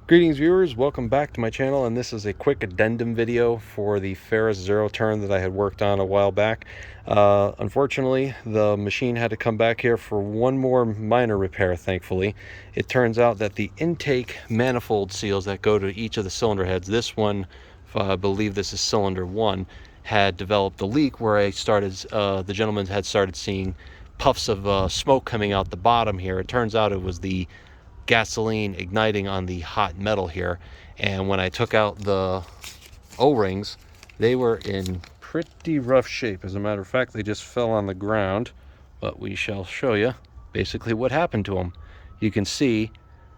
Greetings viewers, welcome back to my channel, and this is a quick addendum video for the Ferris Zero Turn that I had worked on a while back. Unfortunately, the machine had to come back here for one more minor repair, thankfully. It turns out that the intake manifold seals that go to each of the cylinder heads, this one, I believe this is cylinder 1, had developed a leak where the gentleman had started seeing puffs of smoke coming out the bottom here. It turns out it was the gasoline igniting on the hot metal here, and when I took out the O-rings, they were in pretty rough shape. As a matter of fact, they just fell on the ground, but we shall show you basically what happened to them. You can see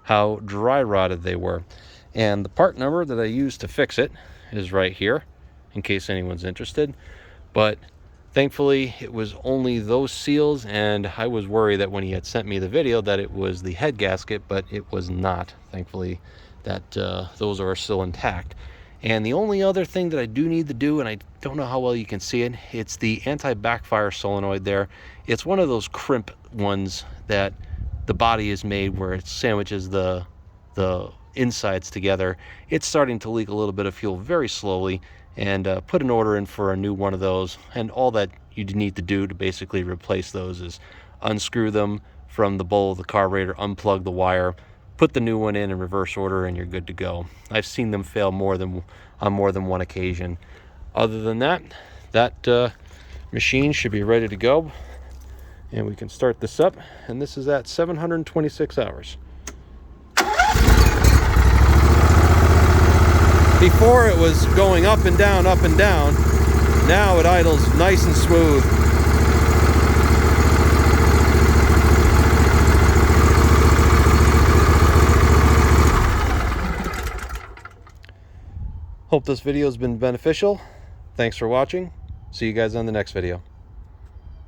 how dry rotted they were, and the part number that I used to fix it is right here in case anyone's interested. But thankfully, it was only those seals, and I was worried that when he had sent me the video that it was the head gasket, but it was not. Thankfully, that those are still intact. And the only other thing that I do need to do, and I don't know how well you can see it, it's the anti-backfire solenoid there. It's one of those crimp ones that the body is made where it sandwiches the insides together. It's starting to leak a little bit of fuel very slowly, and put an order in for a new one of those. And all that you need to do to basically replace those is unscrew them from the bowl of the carburetor, unplug the wire, put the new one in reverse order, and you're good to go. I've seen them fail on more than one occasion. Other than that, that machine should be ready to go, and we can start this up. And this is at 726 hours. Before it was going up and down, up and down. Now it idles nice and smooth. Hope this video has been beneficial. Thanks for watching. See you guys on the next video.